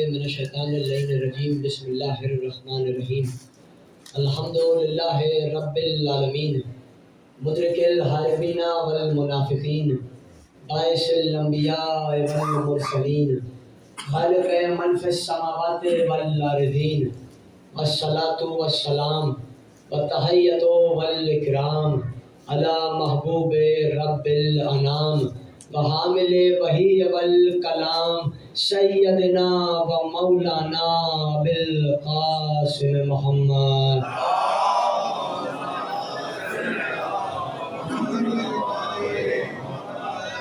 من الشیطان الرجیم بسم اللہ الرحمن الرحیم الحمدللہ رب العالمین مدرک الحاربین والمنافقین باعث الانبیاء والمرسلین خالق من فی السماوات والارضین والصلاة والسلام والتحیۃ والاکرام علی محبوب رب الانام وحامل وحی والکلام سیدنا و مولانا بالقاسم محمد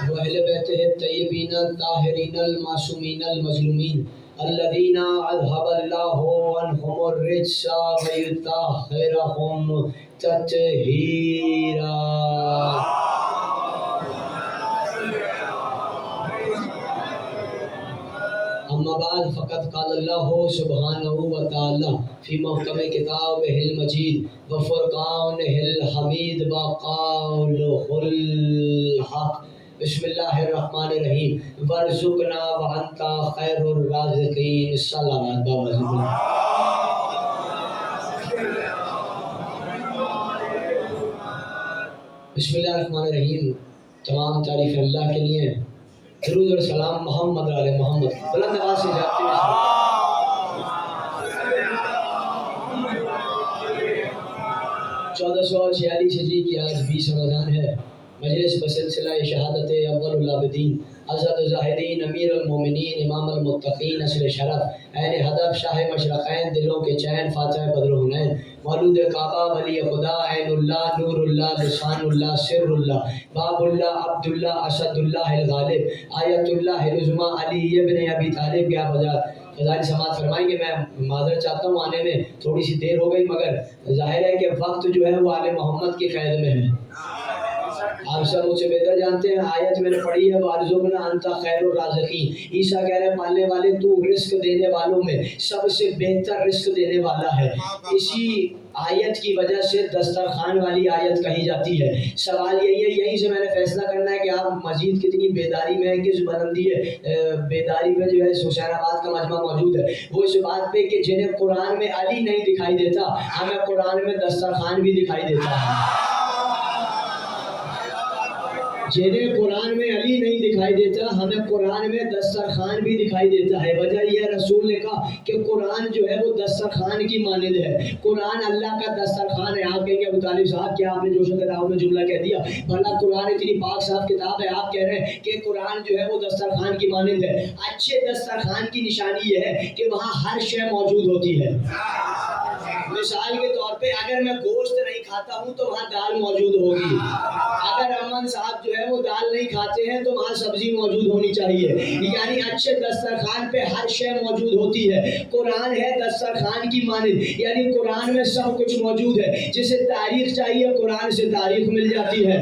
و اہل بیتہ الطیبین الطاہرین المعصومین المظلومین الذین اذهب اللہ عنہم الرجس ویطہرہم تطہیرا. اما بعد فقد قال اللہ سبحانہ وتعالی فی محکم کتابہ المجید وفرقانہ الحمید وقولہ الحق. بسم اللہ الرحمن الرحیم وارزقنا وانت خیر الرازقین. صلوات بابا. بسم اللہ الرحمن الرحیم. تمام تعریف اللہ کے لیے. درود اور سلام محمد علی محمد. بلند آواز سے جاتے ہیں. 1446 ہجری کی آج 20 رمضان ہے. مجلس بسلسلہ شہادت اول العابدین حضرت زاہدین امیر المومنین امام المتقین اصل شرف عین ہدف شاہ مشرقین دلوں کے چین فاتح بدر حنین مولود کعبہ ولی خدا عین اللہ نور اللہ لسان اللہ سر اللہ باب اللہ عبد اللہ اسد اللہ الغالب آیت اللہ العظمیٰ علی ابن ابی طالب. کیا فضائل سماعت فرمائیں گے. میں معذرت چاہتا ہوں آنے میں تھوڑی سی دیر ہو گئی مگر ظاہر ہے کہ وقت جو ہے وہ آل محمد کی قید میں ہے. آپ سب مجھ سے بہتر جانتے ہیں. آیت میں نے پڑھی ہے وارزقنا انت خیر الرازقین. عیسیٰ کہہ رہے ہیں پالنے والے تو رزق دینے والوں میں سب سے بہتر رزق دینے والا ہے. اسی آیت کی وجہ سے دسترخوان والی آیت کہی جاتی ہے. سوال یہی ہے, یہیں سے میں نے فیصلہ کرنا ہے کہ آپ مزید کتنی بیداری میں ہیں. کس بلندی ہے بیداری پہ جو ہے حسین آباد کا مجمع موجود ہے. وہ اس بات پہ کہ جنہیں قرآن میں علی نہیں دکھائی دیتا ہمیں قرآن میں دسترخوان بھی دکھائی دیتا ہے. جنہیں قرآن میں علی نہیں دکھائی دیتا ہمیں قرآن میں دسترخوان بھی دکھائی دیتا ہے. وجہ یہ رسول نے کہا کہ قرآن جو ہے وہ دسترخوان کی مانند ہے. قرآن اللہ کا دسترخوان ہے. آپ کہیں گے ابو طالب صاحب کیا آپ نے جو کتاب میں جملہ کہہ دیا, بھلا قرآن اتنی پاک صاف کتاب ہے, آپ کہہ رہے ہیں کہ قرآن جو ہے وہ دسترخوان کی مانند ہے. اچھے دسترخوان کی نشانی یہ ہے کہ وہاں ہر شے موجود ہوتی ہے. مثال کے طور پہ اگر میں گوشت نہیں کھاتا ہوں تو وہاں دال موجود ہوگی. اگر امن صاحب جو ہے وہ دال نہیں کھاتے ہیں تو وہاں سبزی موجود ہونی چاہیے. یعنی اچھے دسترخوان پہ ہر شے موجود ہوتی ہے. قرآن ہے دسترخوان کی مانند, یعنی قرآن میں سب کچھ موجود ہے. جسے تاریخ چاہیے قرآن سے تاریخ مل جاتی ہے.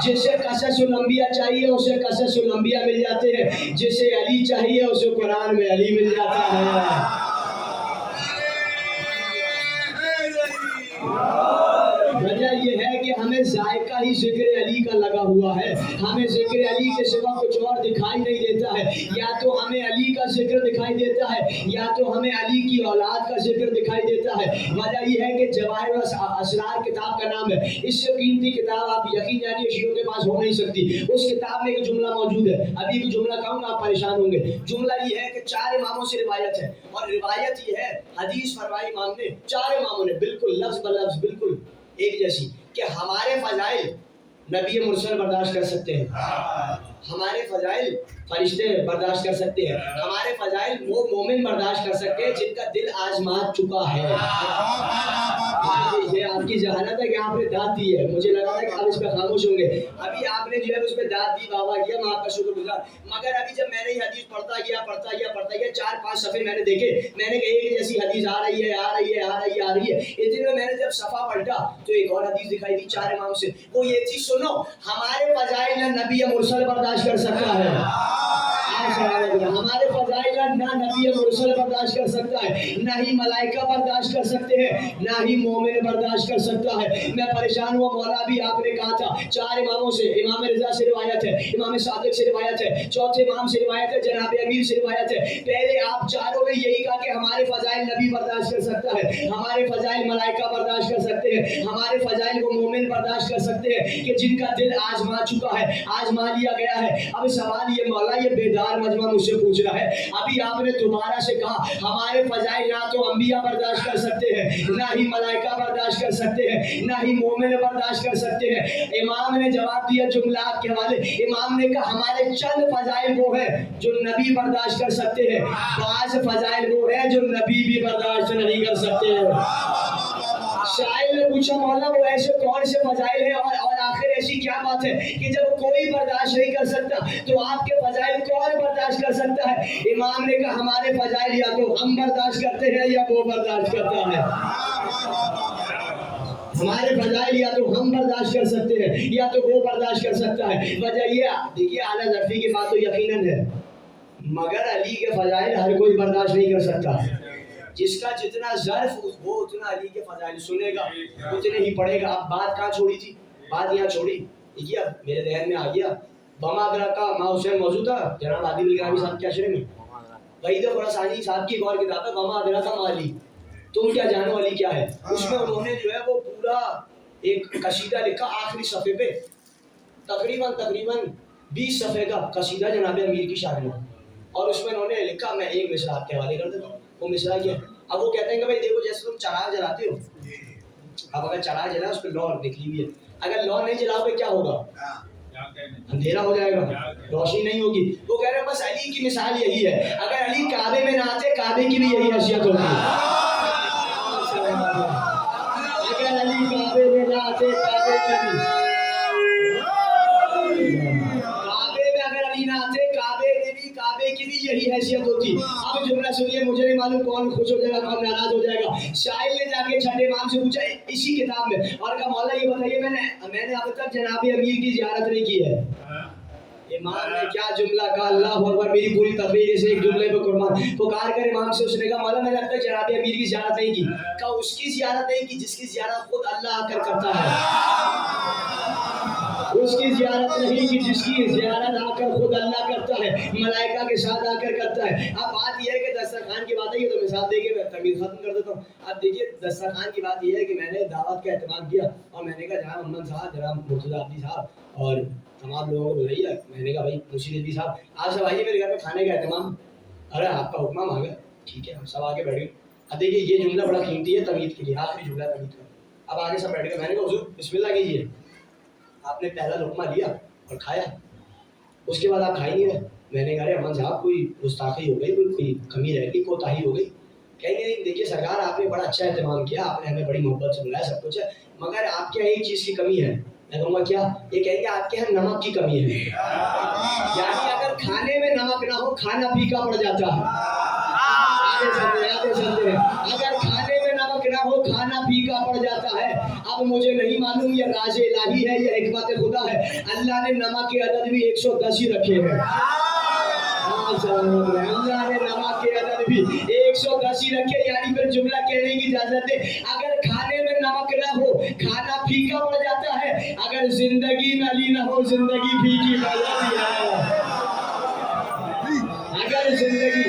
جسے قصص الانبیاء چاہیے اسے قصص الانبیاء مل جاتے ہیں. جسے علی چاہیے اسے قرآن میں علی مل جاتا ہے. وجہ یہ ہے کہ ہمیں ذائقہ ہی ذکر علی کا لگا ہوا ہے. ہمیں ذکر علی کے سوا کچھ اور دکھائی نہیں دیتا ہے. یا تو ہمیں علی کا ذکر دکھائی دیتا ہے یا تو ہمیں علی کی اولاد کا ذکر دکھائی دیتا ہے. وجہ یہ ہے کہ جواہر اسرار کتاب کا نام ہے. اس سے قیمتی کتاب آپ یقین جانیے شیعوں کے پاس ہو نہیں سکتی. اس کتاب میں ایک جملہ موجود ہے, ابھی بھی جملہ کہوں گا آپ پریشان ہوں گے. جملہ یہ ہے کہ 4 اماموں سے روایت ہے, اور روایت یہ ہے حدیث فرمائی امام نے 4 اماموں نے بالکل لفظ بلفظ بالکل ایک جیسی کہ ہمارے فضائل نبی مرسل برداشت کر سکتے ہیں, ہمارے فضائل فرشتے برداشت کر سکتے ہیں, ہمارے فضائل وہ مومن برداشت کر سکتے ہیں جن کا دل آزما چکا ہے. یہ آپ کی ذہانت ہے کہ آپ نے داد دی ہے. مجھے لگا تھا کہ آپ اس پہ خاموش ہوں گے. ابھی آپ نے جو ہے اس پہ داد دی, واہ واہ کیا, میں آپ کا شکر گزار. مگر ابھی جب میں نے یہ حدیث پڑھتا گیا 4-5 صفحے میں نے دیکھے, میں نے کہا ایک جیسی حدیث آ رہی ہے. اتنے میں نے جب صفحہ پلٹا تو ایک اور حدیث دکھائی دی 4 امام سے. وہ یہ چیز سنو, ہمارے فضائل نہ نبی مرسل برداشت کر سکتا ہے. ہمارے فضائل نہ نبی مرسل برداشت کر سکتا ہے, نہ نہ ہی ملائکہ برداشت کر سکتے ہیں، نہ ہی مومن برداشت کر سکتا ہے۔ میں پریشان ہوا مولا بھی آپ نے کہا تھا 4 اماموں سے، امام رضا سے روایت ہے، امام صادق سے روایت ہے، چوتھے امام سے روایت ہے، جناب امیر سے روایت ہے۔ پہلے آپ چاروں نے یہی کہا کہ ہمارے فضائل نبی برداشت کر سکتا ہے، ہمارے فضائل ملائکہ برداشت کر سکتے ہیں، ہمارے فضائل کو مومن برداشت کر سکتے ہیں کہ جن کا دل آزما چکا ہے، آزما لیا گیا ہے۔ اب سوال یہ مولا یہ بیدار مجمع مجھ سے پوچھ رہا ہے، ابھی آپ نے دوبارہ سے کہا ہمارے فضائل نہ تو انبیاء برداشت کر سکتے ہیں، نہ ہی ملائکہ برداشت کر سکتے ہیں، نہ ہی مومن برداشت کر سکتے ہیں۔ امام نے جواب دیا جملات کے حوالے، امام نے کہا ہمارے چند فضائل وہ ہیں جو نبی برداشت کر سکتے ہیں، بعض فضائل وہ ہیں جو نبی بھی برداشت نہیں کر سکتے ہیں۔ شاعر نے پوچھا مولا وہ ایسے کون سے فضائل ہیں اور آخر ایسی کیا بات ہے کہ جب کوئی برداشت نہیں کر سکتا تو آپ کے فضائل کون برداشت کر سکتا ہے؟ امام نے کہا ہمارے فضائل یا تو ہم برداشت کرتے ہیں یا وہ برداشت کرتا ہے۔ ہمارے فضائل یا تو ہم برداشت کر سکتے ہیں یا تو وہ برداشت کر سکتا ہے۔ وجہ یہ دیکھیے اعلیٰ ظرفی کی بات تو یقیناً ہے، مگر علی کے فضائل ہر کوئی برداشت نہیں کر سکتا۔ جس کا جتنا ظرف وہ اتنا علی کے فضائل سنے گا، اتنے ہی پڑھے گا۔ اب بات کہاں چھوڑی تھی؟ بات یہاں چھوڑی، دیکھیے اب میرے ذہن میں آ گیا بما ادراکا ما حسین موجود تھا جناب عادل الگرامی صاحب کے اشرے میں، وحید خراسانی صاحب کی ایک اور کتاب ہے بما ادراکا ما علی، تم کیا جانو علی کیا ہے۔ اس میں انہوں نے جو ہے وہ پورا ایک قصیدہ لکھا آخری صفحے پہ، تقریباً 20 صفحے کا قصیدہ جناب امیر کی شان میں، اور اس میں انہوں نے لکھا، میں ایک مصرع آپ کے حوالے کر دیتا ہوں۔ وہ مصرع کیا؟ اب وہ کہتے ہیں کہ بھائی دیکھو جیسے تم چراغ جلاتے ہو، اب اگر چراغ جلا اس پہ لو نکلی ہوئی ہے، اگر لو نہیں جلاؤ گے کیا ہوگا؟ اندھیرا ہو جائے گا، روشنی نہیں ہوگی۔ وہ کہہ رہے ہیں بس علی کی مثال یہی ہے، اگر علی کعبے میں نہ آتے کعبے کی بھی یہی حیثیت ہوتی ہے۔ اگر علی کعبے میں نہ آتے کعبے کی بھی، کعبے میں اگر علی نہ آتے کعبے کی بھی یہی حیثیت ہوتی۔ اب جملہ سنیے، مجھے نہیں معلوم کون خوش ہو جائے گا کون ناراض ہو جائے گا۔ شاعر نے جا کے چھٹے امام سے پوچھا اسی کتاب میں، اور کہا مولا یہ بتائیے میں نے اب تک جناب امیر کی زیارت نہیں کی ہے۔ امام نے کیا جملہ کہا، اللہ اکبر، میری پوری تقریر سے ایک جملے پہ قربان۔ پکار کر امام سے اس نے کہا مولا میں نے اب تک جناب امیر کی زیارت نہیں کی۔ کہا اس کی زیارت نہیں کی جس کی زیارت خود اللہ آ کر کرتا ہے، اس کی زیارت نہیں کی جس کی زیارت آ کر خود اللہ کرتا ہے، ملائکہ کے ساتھ آ کر کرتا ہے۔ اب بات یہ ہے کہ دسترخوان کی بات ہے، یہ تو مثال دے کے میں تقریر ختم کر دیتا ہوں۔ اب دیکھیے دسترخوان کی بات یہ ہے کہ میں نے دعوت کا اہتمام کیا اور میں نے کہا جناب امن صاحب، جناب مرتضیٰ عبدی صاحب اور تمام لوگوں کو بلائیے۔ میں نے کہا بھائی مشیر رضوی صاحب آپ سب آئیے میرے گھر میں کھانے کا اہتمام۔ ارے آپ کا حکم آ گیا، ٹھیک ہے ہم سب آگے بیٹھ گئے۔ اب دیکھیے یہ جملہ بڑا قیمتی ہے تمہید کے لیے، آخری جملہ تمہید کا۔ اب آگے سب بیٹھ گئے، میں نے کہا حضور بسم اللہ کیجیے۔ آپ نے پہلا لقمہ لیا اور کھایا، اس کے بعد آپ کھائی نہیں رہے۔ میں نے کہا ارے امن صاحب کوئی گستاخی ہو گئی، کوئی کمی رہ گئی، کوتاہی ہو گئی؟ کہیں گے نہیں دیکھیے سرکار آپ نے بڑا اچھا اہتمام کیا، آپ نے ہمیں بڑی محبت سے بلایا، سب کچھ ہے، مگر آپ کے یہاں ایک چیز کی کمی ہے۔ میں کہوں گا کیا؟ یہ کہیں گے آپ کے یہاں نمک کی کمی ہے، یعنی اگر کھانے میں نمک نہ ہو کھانا پھیکا پڑ جاتا ہے۔ اگر کھانے میں نمک نہ ہو کھانا پھیکا پڑ جاتا ہے۔ اب مجھے نہیں معلوم یہ راز الہی ہے یا حکمت خدا ہے، اللہ نے نمک کے عدد بھی 110 ہی رکھے ہیں۔ اللہ نے نمک کے عدد بھی 110 ہی رکھے، یعنی پھر جملہ کہنے کی اجازت ہے اگر کھانے میں نمک نہ ہو کھانا پھیکا پڑ جاتا ہے، اگر زندگی میں علی نہ ہو زندگی پھیکی پڑ جاتی ہے۔ اگر زندگی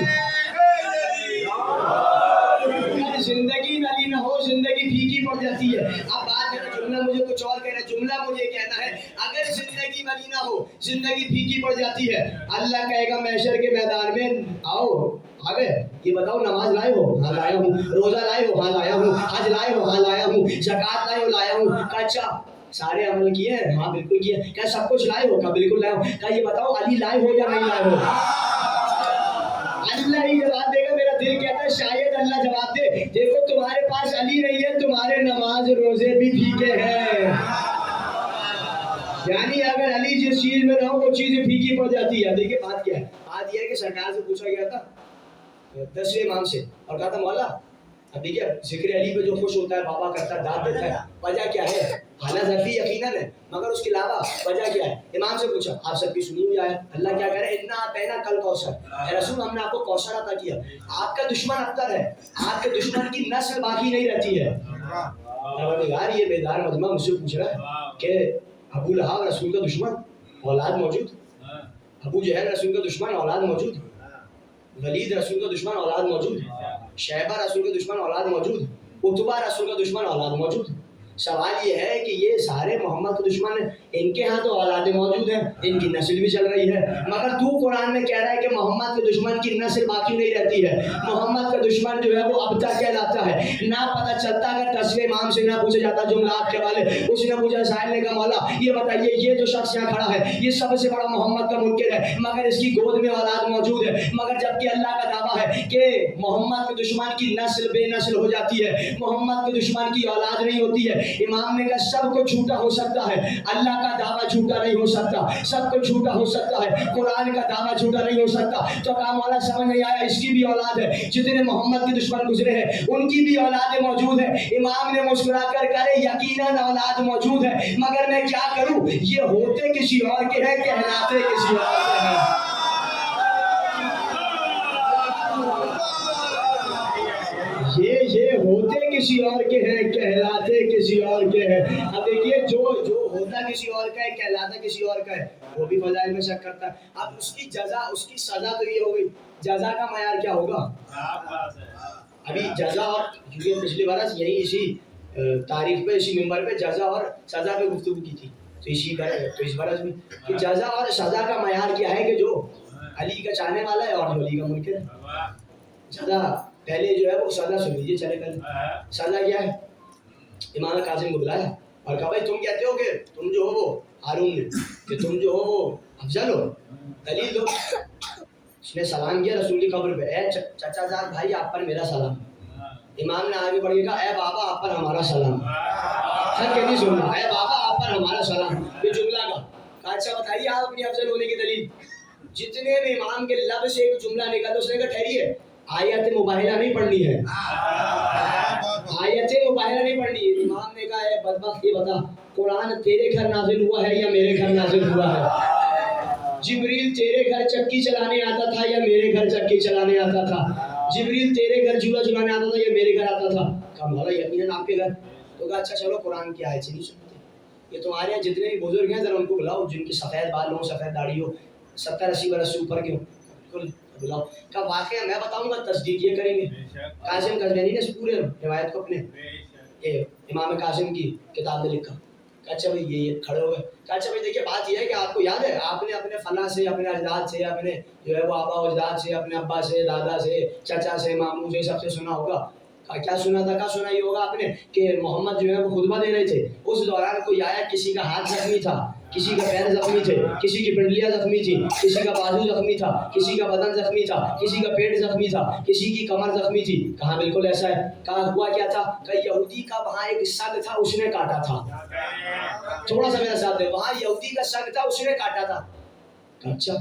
میں علی نہ ہو زندگی پھیکی پڑ جاتی ہے۔ اب بات ہے جملہ مجھے کچھ اور کہنا ہے، جملہ مجھے کہنا ہے اگر زندگی میں علی نہ ہو زندگی پھیکی پڑ جاتی ہے۔ اللہ کہے گا محشر کے میدان میں آؤ، آ گئے، یہ بتاؤ نماز لائے ہو؟ ہاں لایا ہوں۔ روزہ لائے ہو؟ ہاں لایا ہوں۔ حج لائے ہو؟ ہاں لایا ہوں۔ زکوٰۃ لائے ہو؟ لایا ہوں۔ کہا اچھا سارے عمل کیے ہیں؟ ہاں بالکل کیے۔ کیا سب کچھ لائے ہو؟ کہا بالکل لایا ہوں۔ کہا یہ بتاؤ علی لائے ہو یا نہیں لائے ہو؟ اللہ ہی جواب دے گا، میرا دل کہتا ہے شاید اللہ جواب دے، دیکھو تمہارے پاس علی نہیں ہے، تمہارے نماز روزے بھی پھیکے ہیں۔ یعنی اگر علی جس چیز میں نہ ہو وہ چیزیں پھیکی پڑ جاتی ہے۔ دیکھیے بات کیا ہے، بات یہ ہے کہ سرکار سے پوچھا گیا تھا 10ویں امام سے اور کہا تھا مولا اب دیکھیے ذکر علی پہ جو خوش ہوتا ہے بابا کرتا ہے داد دیتا ہے، وجہ کیا ہے؟ حالہ ظرفی یقیناً ہے، مگر اس کے علاوہ وجہ کیا ہے؟ امام سے پوچھا، آپ سب کی سنی ہوئی آیت، اللہ کیا کہہ رہے ہیں؟ اتنا پہنا کل کوثر، اے رسول ہم نے آپ کو کوثر عطا کیا، آپ کا دشمن ابتر ہے، آپ کے دشمن کی نسل باقی نہیں رہتی ہے۔ پروردگار یہ بیدار مجمع مجھ سے پوچھ رہا ہے کہ ابو لہب رسول کا دشمن، اولاد موجود، ابو جہل رسول کا دشمن، اولاد موجود، ولید رسول کا دشمن، اولاد موجود، شیبہ رسول کا دشمن، اولاد موجود، عتبہ رسول کا دشمن، اولاد موجود۔ سوال یہ ہے کہ یہ سارے محمد کے دشمن ہیں، ان کے ہاں تو اولادیں موجود ہیں، ان کی نسل بھی چل رہی ہے، مگر تو قرآن میں کہہ رہا ہے کہ محمد کے دشمن کی نسل باقی نہیں رہتی ہے، محمد کا دشمن جو ہے وہ اب تک کہلاتا ہے۔ نہ پتہ چلتا اگر تصویر امام سے نہ پوچھا جاتا جملہ آپ کے والے، اس نے پوچھا سائل نے کہا مولا یہ بتائیے یہ جو شخص یہاں کھڑا ہے یہ سب سے بڑا محمد کا منکر ہے، مگر اس کی گود میں اولاد موجود ہے، مگر جبکہ اللہ کا دعویٰ ہے کہ محمد کے دشمن کی نسل بے نسل ہو جاتی ہے، محمد کے دشمن کی اولاد نہیں ہوتی ہے۔ امام نے کہا سب کو جھوٹا ہو سکتا ہے، اللہ کا دعویٰ جھوٹا نہیں ہو سکتا، سب کو جھوٹا ہو سکتا ہے، قرآن کا دعویٰ جھوٹا نہیں ہو سکتا۔ تو کہا مولا سمجھ نہیں آیا، اس کی بھی اولاد ہے، جتنے محمد کے دشمن گزرے ہیں ان کی بھی اولادیں موجود ہیں۔ امام نے مسکرا کر کہا یقیناً اولاد موجود ہے، مگر میں کیا کروں، یہ ہوتے کسی اور کے ہیں، کہلاتے کسی اور کے ہیں۔ یہ ہوتے کسی اور کے ہیں، کہلاتے کسی اور کے ہیں۔ اب دیکھیے جو ہوتا کسی اور کا ہے، کہلاتا کسی اور کا ہے، وہ بھی فضائل میں شک کرتا ہے۔ اب اس کی جزا، اس کی سزا تو یہ ہو گئی، جزا کا معیار کیا ہوگا؟ ابھی جزا اور کیونکہ پچھلی برس یہی اسی تاریخ پہ، اسی ممبر پہ جزا اور سزا پہ گفتگو کی تھی، تو اس برس میں کہ جزا اور سزا کا معیار کیا ہے کہ جو علی کا چاہنے والا ہے اور جو علی کا منکر ہے۔ جزا پہلے جو ہے وہ سزا سن لیجیے، چلے کر سزا کیا ہے؟ امام کاظم کو بلایا اور کہا بھائی تم کہتے ہو کہ تم جو ہو وہ ہارون نے، کہ تم جو ہو وہ افضل ہو، دلیل دو۔ اس نے سلام کیا رسول کی قبر پہ، اے چچا جان بھائی آپ پر میرا سلام۔ امام نے آگے بڑھ کے کہا اے بابا آپ پر ہمارا سلام۔ سر کہ نہیں سننا، اے بابا آپ پر ہمارا سلام، یہ جملہ کا اچھا بتائیے آپ اپنی افضل ہونے کی دلیل۔ جتنے بھی امام کے لب سے ایک جملہ نکلا، اس نے کہا ٹھہریے آیت مباہلہ نہیں پڑھنی ہے، آیت مباہلہ نہیں پڑھنی ہے۔ امام نے کہا اے بدبخت یہ بتا قرآن تیرے گھر نازل ہوا ہے یا میرے گھر نازل ہوا ہے؟ جبریل تیرے گھر چکی چلانے آتا تھا یا میرے گھر چکی چلانے آتا تھا؟ جبریل تیرے گھر جھولا جھلانے آتا تھا یا میرے گھر آتا تھا؟ کہا مولا یقیناً آپ کے گھر۔ تو کہا اچھا چلو قرآن کی آیت سے نہیں سنتے، یہ تمہارے یہاں جتنے بھی بزرگ ہیں ذرا ان کو بلاؤ جن کی سفید بال ہو، سفید داڑھی ہو، 70-80 برس سے اوپر کے ہو، بالکل بلاؤ۔ کہا واقعہ میں بتاؤں گا تصدیق یہ کریں گے۔ قاسم قزوینی نے اس پورے روایت کو اپنے امام قاسم کی کتاب میں لکھا۔ اچھا بھائی یہ کھڑے ہو گئے، اچھا بھائی دیکھیے بات یہ ہے کہ آپ کو یاد ہے آپ نے اپنے فلاں سے، اپنے اجداد سے، اپنے جو ہے وہ آبا و اجداد سے، اپنے ابا سے، دادا سے، چچا سے، ماموں سے، سب سے سنا ہوگا۔ کیا سنا تھا؟ کیا سنا یہ ہوگا آپ نے کہ محمد جو ہے وہ خطبہ دے رہے تھے، اس دوران کوئی آیا، کسی کا ہاتھ زخمی تھا، کسی کا پیر زخمی تھے، کسی کی پنڈلیاں زخمی تھی، کسی کا بازو زخمی تھا، کسی کا بدن زخمی تھا، کسی کا پیٹ زخمی تھا، کسی کی کمر زخمی تھی۔ کہاں بالکل ایسا ہے۔ کہا ہوا کیا تھا؟ کہ یہودی کا وہاں ایک سگ تھا، اس نے کاٹا تھا۔ تھوڑا سا میرا ساتھ دے، وہاں یہودی کا سگ تھا، اس نے کاٹا تھا۔ اچھا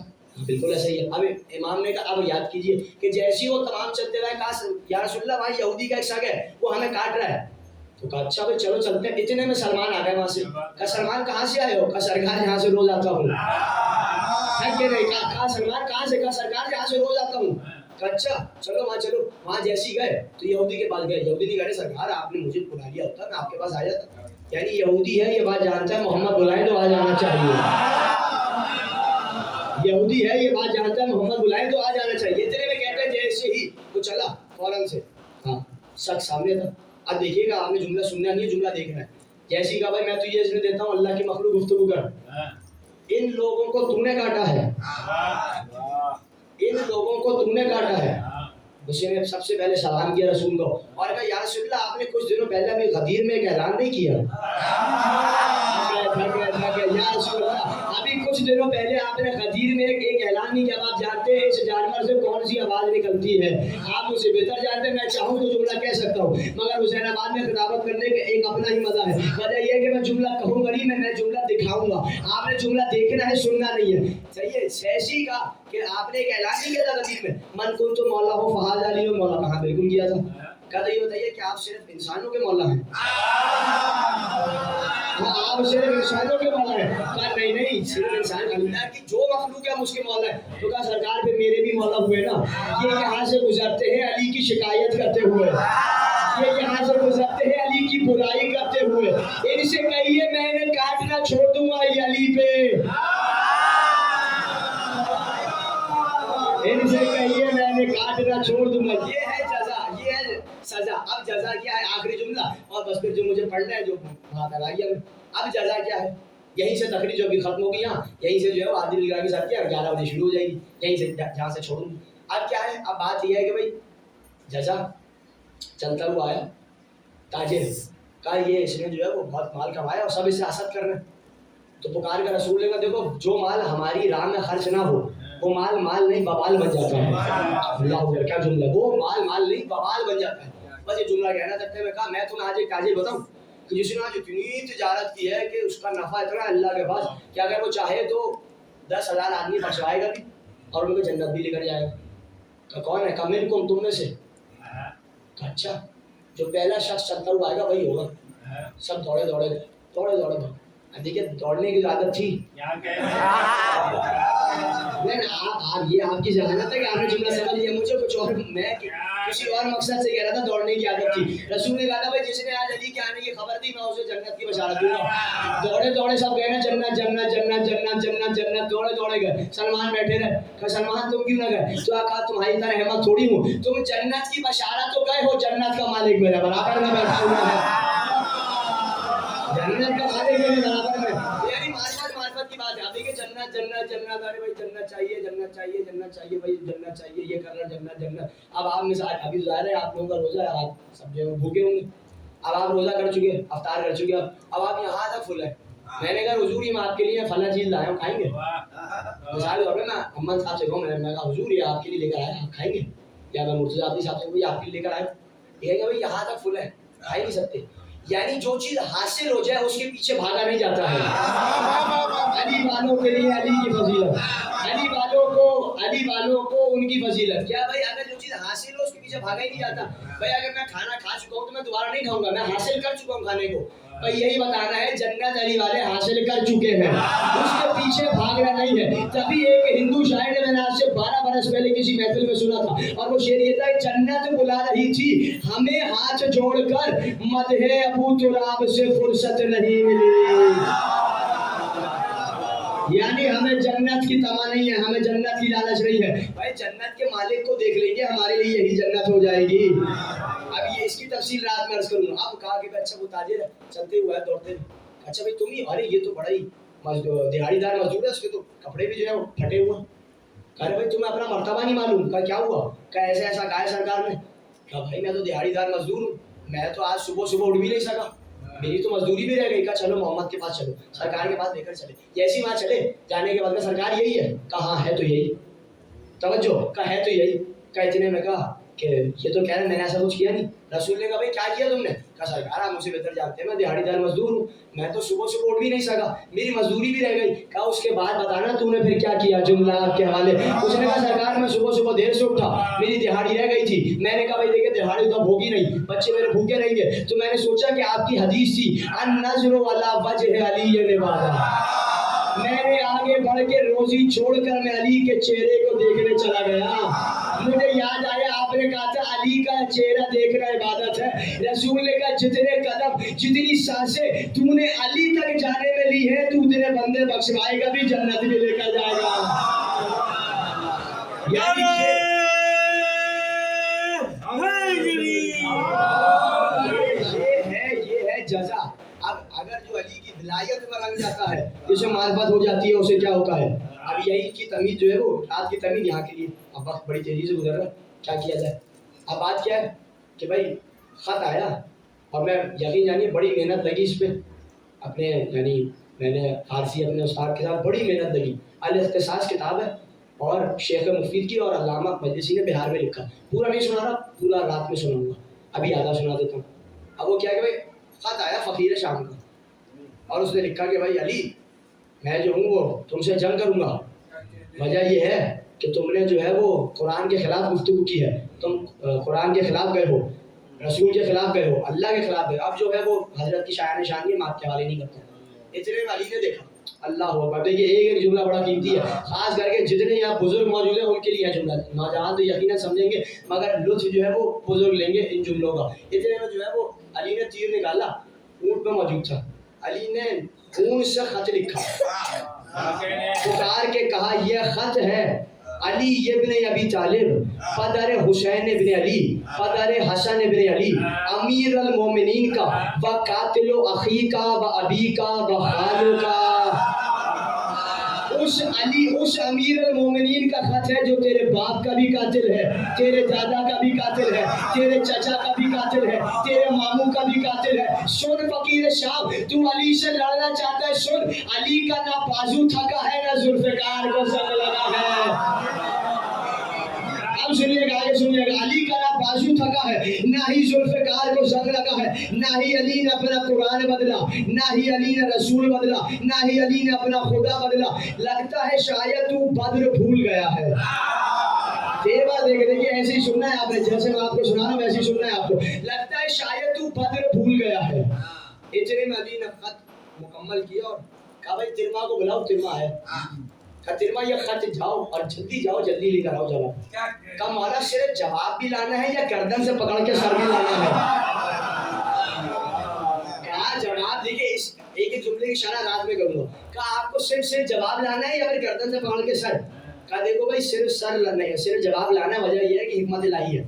بالکل ایسا ہی ہے۔ اب امام نے کہا اب یاد کیجئے کہ جیسی وہ تمام چلتے رہے، کہا یا رسول اللہ وہاں یہودی کا ایک سگ ہے وہ ہمیں کاٹ رہا ہے۔ تو کہا اچھا بھائی چلو چلتے ہیں۔ اتنے میں سلمان آ گئے وہاں سے۔ کہا سلمان کہاں سے آئے ہو؟ کہا سرکار یہاں سے روز آتا ہوں۔ کہا سلمان کہاں سے؟ کہا سرکار یہاں سے روز آتا ہوں۔ کہا اچھا چلو وہاں چلو۔ وہاں جیسی گئے تو یہودی کے پاس گئے، یہودی نے کہا سرکار آپ نے مجھے بلا لیا ہوتا میں آپ کے پاس آ جاتا۔ یعنی یہودی ہے یہ بات جانتا ہے محمد بلائے تو آ جانا چاہیے، یہودی ہے یہ بات جانتا ہے محمد بلائے تو آ جانا چاہیے۔ اتنے میں کہتے ہیں جیسے ہی وہ چلا فوراً سے، ہاں سچ سامنے تھا۔ اب دیکھیے گا آپ نے جملہ سننا نہیں ہے، جملہ دیکھنا ہے۔ جیسے ہی کہا بھائی میں تجھے اذن دیتا ہوں اللہ کی مخلوق گفتگو کر، ان لوگوں کو تو نے کاٹا ہے، ان لوگوں کو تو نے کاٹا ہے۔ اس نے سب سے پہلے سلام کیا رسول کو اور کہا یا رسول اللہ آپ نے کچھ دنوں پہلے ابھی غدیر میں ایک اعلان نہیں کیا؟ یا رسول اللہ ابھی کچھ دنوں پہلے آپ نے غدیر میں ایک اعلان نہیں کیا۔ آپ جانتے ہیں اس جانور سے کون سی آواز نکلتی ہے، آپ اسے بہتر جانتے ہیں۔ میں چاہوں تو جملہ کہہ سکتا ہوں، مگر حسین آباد میں خطابت کرنے کے ایک اپنا ہی مزہ ہے۔ وجہ یہ ہے کہ میں جملہ کہوں گا نہیں، میں جملہ دکھاؤں گا، آپ نے جملہ دیکھنا ہے سننا نہیں ہے۔ صحیح ہے سیسی کا کہ آپ نے ایک اعلان نہیں کیا تھا غدیر میں، من کنت مولا ہو فہذا علی مولا، کہاں بالکل کیا تھا۔ کہا تو یہ بتائیے کہ آپ صرف انسانوں کے مولا ہیں؟ آپ صرف انسانوں کے مولا ہیں؟ کہا نہیں نہیں، صرف انسان اللہ کی جو مخلوق ہے ہم اس کے مولا ہیں۔ تو کہا سرکار پھر میرے بھی مولا ہوئے نا، یہ یہاں سے گزرتے ہیں علی کی شکایت کرتے ہوئے، یہ یہاں سے گزرتے ہیں علی کی برائی کرتے ہوئے، ان سے کہیے میں نے کاٹنا چھوڑ دوں گا یہ علی پہ، ان سے کہیے میں نے کاٹنا چھوڑ دوں گا۔ یہ ہے جزا، یہ ہے سزا۔ اب جزا کیا ہے؟ آخری جملہ، اور بس پھر جو مجھے پڑھنا ہے جو بات آئی ہے، اب جزا کیا ہے؟ یہیں سے تقریر جو ابھی ختم ہو گئی، یہاں یہیں سے جو ہے وہ عادل نگرانی صاحب کی 11 بجے شروع ہو جائے گی، یہیں سے جہاں سے چھوڑوں۔ اب کیا ہے؟ اب بات یہ ہے کہ بھائی جزا چلتا ہوا آیا تاجر، کہا یہ اس نے جو ہے وہ بہت مال کمایا اور سب اس سے حسد کر رہے ہیں، تو پکار کر رسول نے کہا دیکھو جو مال ہماری راہ میں خرچ نہ ہو وہ مال مال نہیں بوال بن جاتا ہے۔ اللہ اکبر، کیا جملہ! وہ مال مال نہیں بوال بن جاتا ہے۔ بس یہ جملہ کہنا تھا۔ میں کہا میں تمہیں آج ایک تاجر بتاؤں کہ جس نے آج اتنی تجارت کی ہے کہ اس کا نفع اتنا ہے اللہ کے پاس کہ اگر وہ چاہے تو 10,000 آدمی بچوائے گا بھی اور ان کو جنت بھی لے کر جائے گا۔ کہا کون ہے؟ کہا منکم، تم میں سے۔ کہا اچھا، جو پہلا شخص چلتا ہوا آئے گا وہی ہوگا۔ سب دوڑے دوڑے گئے، دوڑے دوڑے گئے۔ دیکھیے دوڑنے کی عادت تھی، آپ یہ آپ کی ذہانت ہے کہ آپ نے جملہ سمجھ لیا، مجھے کچھ اور، میں کسی اور مقصد سے کہہ رہا تھا۔ دوڑنے کی عادت تھی۔ رسول نے کہا تھا بھائی جس نے آج علی کے آنے کی خبر دی میں اسے جنت کی بشارت دوں گا۔ دوڑے دوڑے سب گئے نا جنت جنت جنت جنت جنت جنت، دوڑے دوڑے گئے۔ سلمان بیٹھے رہے، کہا سلمان تم کیوں نہ گئے؟ تو کہا تمہاری طرح احمد تھوڑی ہوں، تم جنت کی بشارت تو گئے ہو، جنت کا مالک میرے برابر میں بیٹھا ہوا ہے، جنت کا مالک میرے برابر میں۔ یعنی معرفت کی بات ہے۔ آپ دیکھیں جنت جنت جنت، ارے بھائی جنت چاہیے جنت چاہیے جنت چاہیے بھائی جنت چاہیے، یہ کر رہا جنت جنت۔ اب آپ مثال ابھی ظاہر ہے آپ لوگوں کا روزہ ہے، آپ سب جو بھوکے ہوں گے، اب آپ روزہ کر چکے، افطار کر چکے، اب آپ یہاں تک فل ہے۔ میں نے کہا حضور یہ میں آپ کے لیے فلاں چیز لایا ہوں، کھائیں گے؟ مثال طور پہ میں محمد صاحب سے کہوں، میں نے کہا حضور یہ آپ کے لیے لے کر آیا، آپ کھائیں گے؟ یا میں مرتضیٰ عابدی صاحب سے کہوں یہ آپ کے لیے لے کر آیا، یہ ہے کہ بھائی یہاں تک فل ہے، کھا ہی نہیں سکتے۔ یعنی جو چیز حاصل ہو جائے اس کے پیچھے بھاگا نہیں جاتا ہے۔ علی والوں کے لیے علی کی فضیلت، علی والوں کو ان کی فضیلت کیا بھائی؟ اگر جو چیز حاصل ہو اس کے پیچھے بھاگا ہی نہیں جاتا۔ بھائی اگر میں کھانا کھا چکا ہوں تو میں دوبارہ نہیں کھاؤں گا، میں حاصل کر چکا ہوں کھانے کو۔ بھائی یہی بتانا ہے جنت علی والے حاصل کر چکے ہیں، اس کے پیچھے بھاگنا نہیں ہے۔ تبھی ایک ہندو شاعر نے میں نے آج سے 12 برس پہلے کسی محفل میں سنا تھا، اور وہ شعر یہ تھا کہ جنت بلا رہی تھی ہمیں ہاتھ جوڑ کر، مدح ابو تراب سے فرصت نہیں ملی۔ یعنی ہمیں جنت کی تما نہیں ہے، ہمیں جنت کی لالچ نہیں ہے۔ بھائی جنت کے مالک کو دیکھ لیں گے، ہمارے لیے یہی جنت ہو جائے گی۔ اب یہ اس کی تفصیل رات میں عرض کروں گا۔ اب کہا کہ اچھا وہ تاجر چلتے ہوئے دوڑتے، اچھا بھائی تم ہی؟ ارے یہ تو بڑا ہی دہاڑی دار مزدور ہے، اس کے تو کپڑے بھی جو ہے وہ پھٹے ہوئے۔ کہا بھائی تمہیں اپنا مرتبہ نہیں معلوم؟ کہا کیا ہوا؟ کہا ایسا ایسا کہا ہے سرکار نے۔ کہا بھائی میں تو دہاڑی دار مزدور ہوں، میں تو آج صبح اٹھ بھی نہیں سکا، میری تو مزدوری بھی رہ گئی۔ کہا چلو محمد کے پاس چلو، سرکار کے پاس لے کر چلے۔ جیسی وہاں چلے جانے کے بعد میں سرکار یہی ہے؟ کہا ہاں ہے تو یہی، توجہ، کہا ہے تو یہی۔ کہا اتنے میں کہا کہ یہ تو کہہ رہے میں نے ایسا کچھ کیا نہیں۔ رسول نے کہا بھائی کیا کیا تم نے؟ کہا سرکار آپ مجھ سے بہتر جانتے ہیں، میں دیہڑی دار مزدور ہوں، میں تو صبح اٹھ بھی نہیں سکا، میری مزدوری بھی رہ گئی۔ کہا اس کے بعد بتانا تو نے پھر کیا کیا؟ جملہ آپ کے حوالے۔ اس نے کہا سرکار میں صبح دیر سے اٹھا، میری دہاڑی رہ گئی تھی، میں نے کہا بھائی دیکھیں دہاڑی تو ہوگی نہیں، بچے میرے بھوکے رہیں گے، تو میں نے سوچا کہ آپ کی حدیث تھی النظر علی وجہ علی عبادہ، میں نے آگے بڑھ کے روزی چھوڑ کر میں علی کے چہرے کو دیکھنے چلا گیا۔ مجھے یاد آیا آپ نے کہا تھا علی کا چہرہ دیکھنا عبادت ہے۔ رسول نے کہا جتنے قدم جتنی سانسیں تو نے علی تک جانے میں لی ہے، تو اتنے بندے بخشوائے گا بھی، جنت بھی لے کر جائے گا۔ یہ ہے جزا۔ اب اگر جو علی کی ولایت میں رنگ جاتا ہے، جسے معرفت ہو جاتی ہے، اسے کیا ہوتا ہے؟ اب یہی کی تمیز جو ہے وہ رات کی تمیز یہاں کے لیے، اب وقت بڑی تیزی سے گزر رہا ہے، کیا کیا جائے؟ اب بات کیا ہے کہ بھائی خط آیا اور میں یقین جانیے بڑی محنت لگی اس پہ، اپنے یعنی میں نے فارسی اپنے استاد کے ساتھ بڑی محنت لگی، الاختصاص کتاب ہے اور شیخ مفید کی اور علامہ مجلسی نے بہار میں لکھا، پورا نہیں سنا رہا، پورا رات میں سناؤں گا، ابھی آدھا سنا دیتا ہوں۔ اب وہ کیا کہ بھائی خط آیا فقیر شام کا، اور اس نے لکھا کہ بھائی علی میں جو ہوں وہ تم سے جنگ کروں گا، وجہ یہ ہے کہ تم نے جو ہے وہ قرآن کے خلاف گفتگو کی ہے، تم قرآن کے خلاف گئے ہو، رسول کے خلاف گئے ہو، اللہ کے خلاف گئے ہو. اب جو ہے وہ حضرت کی شاعر نشانی مات کے حوالے نہیں کرتے. اتنے میں علی نے دیکھا، اللہ اکبر. دیکھیے ایک ایک جملہ بڑا قیمتی ہے، خاص کر کے جتنے یہاں بزرگ موجود ہیں ان کے لیے جملہ. نوجوان تو یقیناً سمجھیں گے مگر لطف جو ہے وہ بزرگ لیں گے ان جملوں کا. اتنے میں جو ہے وہ علی نے تیر نکالا، اونٹ پہ موجود تھا. علی نے خون سے خط لکھا، پکار کے کہا یہ خط ہے علی ابن ابی طالب پدر حسین ابن علی پدر حسن ابن علی امیر المومنین کا و قاتل اخی کا و ابی کا و خالو کا. اس علی اس امیر المومنین کا خط ہے جو تیرے باپ کا بھی قاتل ہے، تیرے دادا کا بھی قاتل ہے، تیرے چچا کا بھی قاتل ہے، تیرے ماموں کا بھی قاتل ہے. سن فقیر شام، تو علی سے لڑنا چاہتا ہے، سن علی کا نہ بازو تھکا ہے نہ ذوالفقار کو زنگ لگا ہے. اب سنیے گا، آگے سنیے گا. علی کا نہ بازو تھکا ہے، نہ ہی ذوالفقار کو زنگ لگا ہے، نہ ہی علی نے اپنا قرآن بدلا، نہ ہی علی نے رسول بدلا، نہ ہی علی نے اپنا خدا بدلا. لگتا ہے شاید تو بدر بھول گیا ہے. دیر بعد دیکھیے ایسے ہی سننا ہے آپ نے، جیسے میں آپ کو سنا رہا ہوں ویسے ہی سننا ہے آپ کو. لگتا ہے شاید تو بدر بھول گیا ہے. اتنے میں علی نے خط مکمل کیا اور کہا بھائی ترما کو بلاؤ، ترما ہے. کہا ترما یہ خط جاؤ اور جلدی جاؤ، جلدی لے کر آؤ جواب. کہا مولا صرف جواب بھی لانا ہے یا گردن سے پکڑ کے سر بھی لانا ہے؟ کہا جواب دیکھیے اس ایک جملے کی اشارہ رات میں کروں. کہا آپ کو صرف جواب لانا ہے یا پھر گردن سے پکڑ کے سر؟ کہا دیکھو بھائی صرف سر لانا ہے، صرف جواب لانا ہے. وجہ یہ ہے کہ حکمت الہی ہے.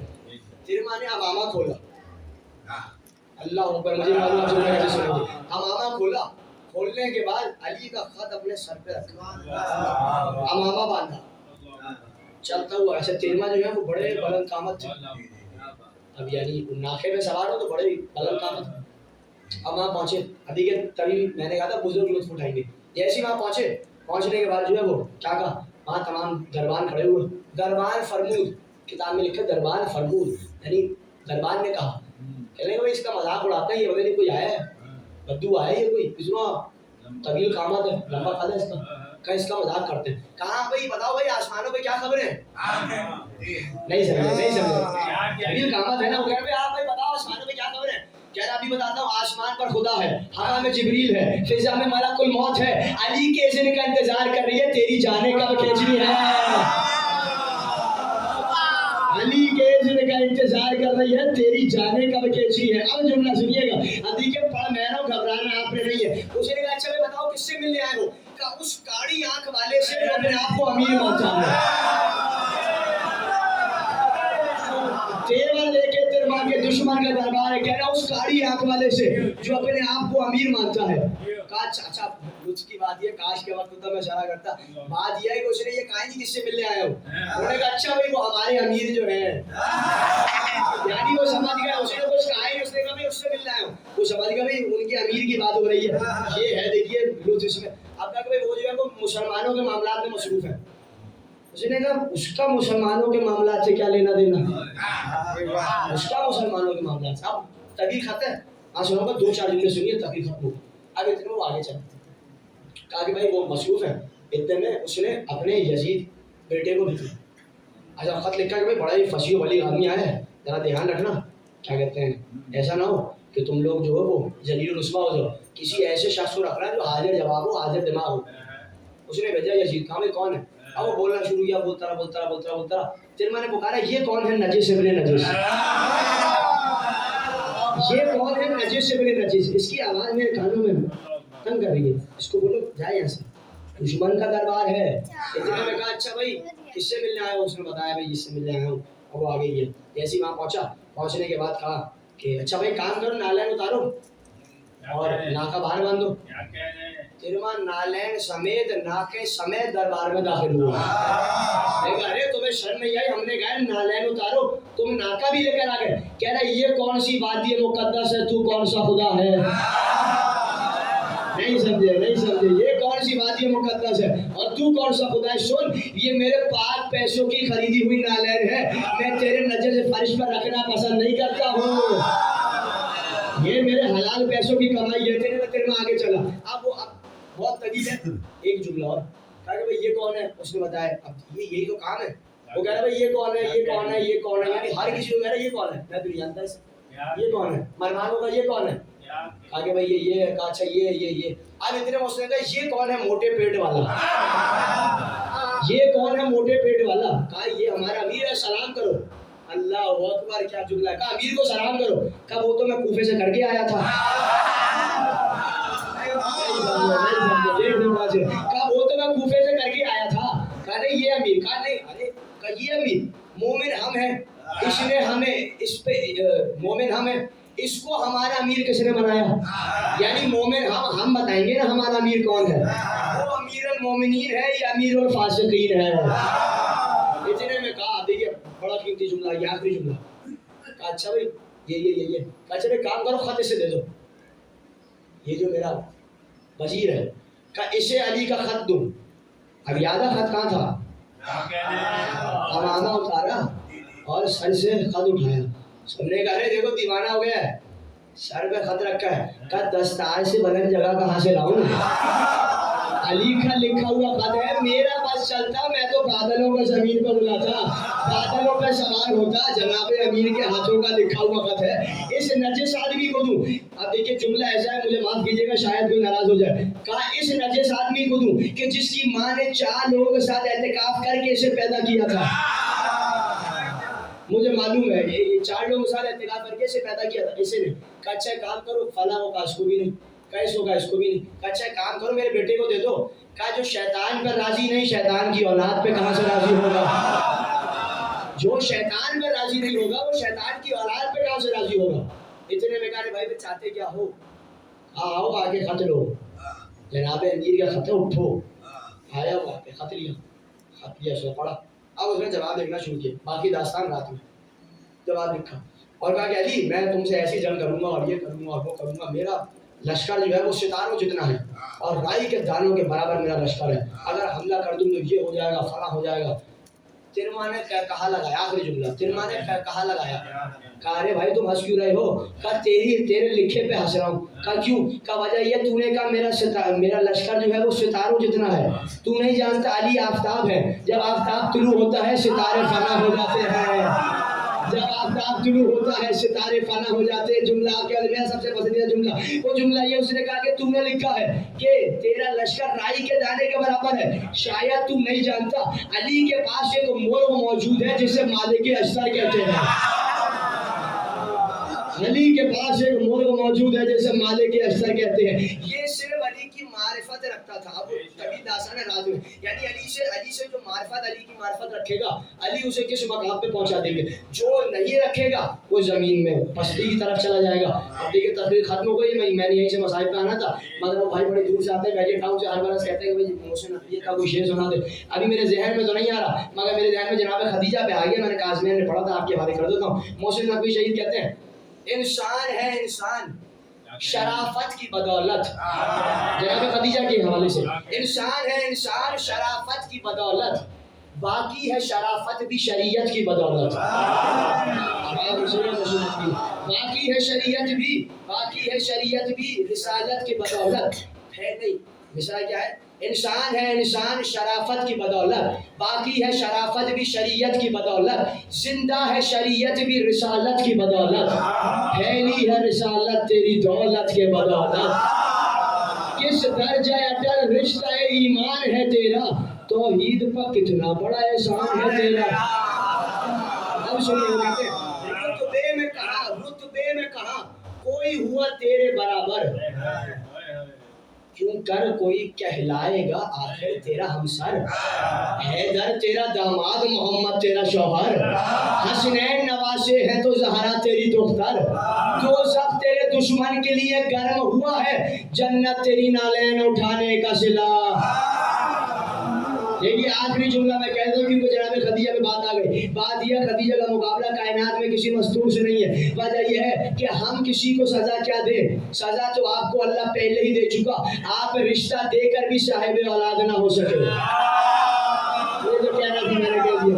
ترما نے امامہ کھولا، اللہ اکبر. مجھے معلوم آپ سنیں کیسے سنیں گے. امامہ کھولا، کھولنے کے بعد علی کا خط اپنے سر پہ رکھا، امامہ باندھا، چلتا ہوا. ایسے ترما جو ہے وہ بڑے بلند قامت تھے. اب یعنی ناخے پہ سوار ہو تو بڑے بلند قامت. اب وہاں پہنچے، ابھی کے تبھی میں نے کہا تھا بزرگ لطف اٹھائیں گے. جیسے وہاں پہنچے، پہنچنے کے بعد جو ہے وہ کیا کہا، وہاں تمام دربان کھڑے ہوئے. دربان فرمود، کتاب میں لکھا دربان فرمود، یعنی دربان نے کہا. کہنے کہ اس کا مذاق اڑاتا ہے، یہ وغیرہ کوئی آیا ہے، بدو آیا ہے، یہ کوئی اتنا طویل قامت ہے، لمبا قد ہے اس کا. کہ اس کا مذاق کرتے ہیں. کہاں بھائی بتاؤ بھائی آسمانوں پہ کیا خبر ہے؟ نہیں سمجھے، نہیں سمجھے. طویل قامت ہے نا، وہ کہہ رہے آپ بھائی بتاؤ آسمانوں پہ کیا خبر ہے؟ کہہ رہا ابھی بتاتا ہوں. آسمان پر خدا ہے، ہوا میں جبریل ہے، فضا میں ملک الموت ہے، علی کے اذن کا انتظار کر رہی ہے، تیری جانے کب کھینچنی ہے. علی کے اذن کا انتظار کر رہی ہے، تیری جانے کب کھینچی ہے. اب جملہ سنیے گا. ابھی کے پڑھ میں نہ گھبرانا آپ نے نہیں ہے. اس نے کہا اچھا میں بتاؤ کس سے ملنے آئے ہو؟ کہا اس کاڑی آنکھ والے سے جو اپنے آپ کو امیر مانتا ہے. تیرہ لے کے ترما کے دشمن کا دربار ہے. کہہ رہا اس کاڑی آنکھ والے سے جو اپنے آپ کو امیر مانتا ہے. کہا اچھا لطف کی بات یہ، کاش کے وقت ہوتا میں اشارہ کرتا. بات یہ ہے کہ اس نے یہ کہا نہیں کس سے ملنے آئے ہو. انہوں نے کہا اچھا بھائی وہ ہمارے امیر جو ہیں. یعنی وہ سمجھ گیا، اس نے کچھ کہا ہی، اس نے کہا بھائی اس سے ملنے آئے ہو. وہ سمجھ گیا بھائی ان کے امیر کی بات ہو رہی ہے. یہ ہے دیکھیے لطف اس میں. اب تک بھائی وہ جو ہے وہ مسلمانوں کے معاملات میں مصروف ہے. اس نے کہا اس کا مسلمانوں کے معاملات سے کیا لینا دینا، اس کا مسلمانوں کے معاملات سے. اب طویل خط ہے، آپ سنو گا 2-4 جملے سنیے طویل خط کو. اب اتنے میں وہ آگے چلے. کہا کہ بھائی وہ مصروف ہے. اتنے میں اس نے اپنے یزید بیٹے کو لکھا. اچھا خط لکھا کہ بھائی بڑا ہی فصیح ولی آدمی آیا ہے، ذرا دھیان رکھنا. کیا کہتے ہیں ایسا نہ ہو کہ تم لوگ جو ہے وہ ذلیل و رسوا ہو جاؤ. کسی ایسے شخص کو رکھنا جو حاضر جواب ہو، حاضر دماغ ہو. اس نے بھیجا یزید. کہا بھائی کون ہے؟ اب وہ بولنا شروع کیا، بولتا رہا. پھر میں نے پکارا یہ کون ہے؟ نجس ابن نجس. یہ کون ہے؟ نجس ابن نجس. اس کی آواز میرے کانوں میں تنگ کر رہی ہے. اس کو بولو جائے یہاں سے، دشمن کا دربار ہے. اتنے میں کہا اچھا بھائی کس سے ملنے آئے ہو؟ اس نے بتایا بھائی اس سے ملنے آیا ہوں. اور وہ آگے گیا. جیسے وہاں پہنچا، پہنچنے کے بعد کہا کہ اچھا بھائی کام کرو، نالین اتارو اور ناکہ باہر باندھو. ترما نالین سمیت ناکے سمیت دربار میں داخل ہوا. ارے تمہیں شرم نہیں آئی؟ ہم نے کہا نالین اتارو، تم ناکہ بھی لے کر آ گئے. کہہ رہا یہ کون سی وادی مقدس ہے، تو کون سا خدا ہے؟ نہیں سمجھے. یہ کون سی وادی مقدس ہے اور تو کون سا خدا ہے؟ سن یہ میرے پاک پیسوں کی خریدی ہوئی نالین ہے، میں تیرے نجس فرش پر رکھنا پسند نہیں کرتا ہوں. یہ میرے حلال پیسوں کی کمائی ہے. تیرے میں آگے چلا. اب وہ بہت طویل ہے. ایک جملہ اور کہا کہ بھائی یہ کون ہے؟ اس نے بتایا. اب یہی تو کام ہے. وہ کہہ رہا بھائی یہ کون ہے، یہ کون ہے، یہ کون ہے. یعنی ہر کسی کو کہہ رہا ہے یہ کون ہے. میں تو نہیں جانتا اسے. یہ کون ہے؟ مہمانوں کا یہ کون ہے؟ کہا کہ بھائی یہ ہے، کہا اچھا یہ اب اتنے مسئلے تھے، یہ کون ہے موٹے پیٹ والا؟ یہ کون ہے موٹے پیٹ والا؟ کہا یہ ہمارا امیر ہے، سلام کرو۔ اللہ اکبر، کیا جملہ ہے! کہا امیر کو سلام کرو۔ کہا وہ تو میں کوفے سے کر کے آیا تھا۔ کہا وہ تو میں کوفے سے کر کے آیا تھا۔ کہا نہیں یہ امیر، کہا نہیں، ارے کہا یہ امیر مومن ہم ہیں، اس نے ہمیں اس پہ مومن ہم ہیں، اس کو ہمارا امیر کس نے بنایا؟ یعنی مومن ہم بتائیں گے نا ہمارا امیر کون ہے، وہ امیر المومنین ہے یا امیر الفاسقین ہے؟ اتنے میں کہا دیکھیے بڑا قیمتی جملہ، یہ آخری جملہ۔ کہا اچھا بھائی یہ کہا اچھا بھائی کام کرو، خط اسے دے دو، یہ جو میرا وزیر ہے، کہا اسے علی کا خط دوں۔ اب یاد ہے خط کہاں تھا؟ امامہ اتارا اور سر سے خط اٹھایا، سب نے کہا ارے دیکھو دیوانہ ہو گیا ہے، سر پہ خط رکھا ہے۔ کہا دستار سے بلند جگہ کہاں سے لاؤں؟ علی کا لکھا ہوا خط ہے، میرا بس چلتا میں تو بادلوں کو زمین پر بلاتا، بادلوں پہ سوار ہوتا، جناب امیر کے ہاتھوں کا لکھا ہوا خط ہے، اس نجس آدمی کو دوں۔ اب دیکھیے جملہ ایسا ہے، مجھے معاف کیجیے گا شاید کوئی ناراض ہو جائے۔ کہا اس نجس آدمی کو دوں کہ جس کی ماں نے 4 لوگوں کے ساتھ اعتکاف کر کے اسے پیدا کیا تھا۔ مجھے معلوم ہے یہ 4 لوگوں کے ساتھ اعتکاف کر کے اسے پیدا کیا تھا، اسے نے کہا اچھا کام کرو، فلاں ہوگا اس کو بھی نہیں، کیس ہوگا اس کو بھی نہیں، کہا اچھا کام کرو میرے بیٹے کو دے دو۔ کہا جو شیطان پر راضی نہیں، شیطان کی اولاد پہ کہاں سے راضی ہوگا؟ جو شیطان پہ راضی نہیں ہوگا وہ شیطان کی اولاد پہ کہاں سے راضی ہوگا؟ اتنے میں کہا بھائی چاہتے کیا ہو؟ آؤ آگے خط لو، جناب امیر کا خط ہے، اٹھو۔ آیا وہ آگے خط لیا سو پڑھا، اب اس نے جواب لکھنا شروع کیا، باقی داستان رات میں جواب لکھا اور کہا کہ علی میں تم سے ایسی جنگ کروں گا اور یہ کروں گا اور وہ کروں گا، میرا لشکر جو ہے وہ ستاروں جتنا ہے اور رائی کے دانوں کے برابر میرا لشکر ہے، اگر حملہ کر دوں تو یہ ہو جائے گا، فلاں ہو جائے گا۔ ترما نے کہا لگایا، آخری جملہ، ترما نے کہا لگایا، کہا ارے بھائی تم ہنس کیوں رہے ہو؟ کہا تیرے لکھے پہ ہنس رہا ہوں۔ کہا کیوں؟ کہا وجہ یہ تو نے کہا میرا لشکر جو ہے وہ ستاروں جتنا ہے، تو نہیں جانتا علی آفتاب ہے، جب آفتاب طلوع ہوتا ہے ستارے فنا ہو جاتے ہیں، جب آفتاب طلوع ہوتا ہے ستارے فنا ہو جاتے ہیں۔ جملہ آپ کے میرا سب سے پسندیدہ جملہ، وہ جملہ یہ اس نے کہا کہ تو نے لکھا ہے کہ تیرا لشکر رائی کے دانے کے برابر ہے، شاید تو نہیں جانتا علی کے پاس ایک مرغ موجود ہے جسے مالک اشتر کہتے ہیں، علی کے پاس ایک مرغ موجود ہے جیسے مالک اشتر کہتے ہیں۔ یہ صرف علی کی معرفت رکھتا تھا، اب کبھی داستان راز میں یعنی علی سے جو معرفت، علی کی معرفت رکھے گا علی اسے کس مقام پہ پہنچا دیں گے، جو نہیں رکھے گا وہ زمین میں پستی کی طرف چلا جائے گا۔ اب دیکھیے تقریر ختم ہو گئی، میں نے یہیں سے مصائب پہ آنا تھا مگر وہ بھائی بڑے دور سے آتے ہیں، میجر ٹاؤن سے، ہر برس کہتے ہیں کہ بھائی محسن عطیہ کا کوئی شعر سنا دے۔ ابھی میرے ذہن میں تو نہیں آ رہا مگر میرے ذہن میں جناب خدیجہ پہ آ گیا، میں نے کہا آزمین نے پڑھا تھا، آپ کے حوالے کر دیتا ہوں۔ محسن نقوی شہید کہتے ہیں انسان ہے انسان شرافت کی بدولت، جناب خدیجہ کے حوالے سے، انسان ہے انسان شرافت کی بدولت، باقی ہے شرافت بھی شریعت کی بدولت، باقی ہے شریعت بھی رسالت کی بدولت ہے نہیں۔ مثال کیا ہے؟ انسان ہے انسان شرافت کی بدولت، باقی ہے شرافت بھی شریعت کی بدولت، زندہ ہے شریعت بھی رسالت کی بدولت، پھیلی ہے رسالت تیری دولت کے بدولت، کس درجہ اٹل رشتہ ایمان ہے تیرا، توحید پر کتنا بڑا احسان ہے تیرا۔ اب سنیے کہتے ہیں رتبے میں کہا کوئی ہوا تیرے برابر، کیوں کر کوئی کہلائے گا آخر تیرا ہمسر، حیدر تیرا داماد محمد تیرا شوہر، حسنین نواسے ہیں تو زہرا تیری دختر، دوزخ تیرے دشمن کے لیے گرم ہوا ہے، جنت تیری نالین اٹھانے کا صلہ۔ دیکھیے آخری جملہ میں کہتا ہوں کیونکہ جناب خدیجہ میں بات آ گئی، بات یہ خدیجہ کا مقابلہ کائنات میں کسی مستور سے نہیں ہے، وجہ یہ ہے کہ ہم کسی کو سزا کیا دیں، سزا تو آپ کو اللہ پہلے ہی دے چکا، آپ رشتہ دے کر بھی صاحب اولاد نہ ہو سکے، یہ جو کہنا تھا میں نے کہہ دیا،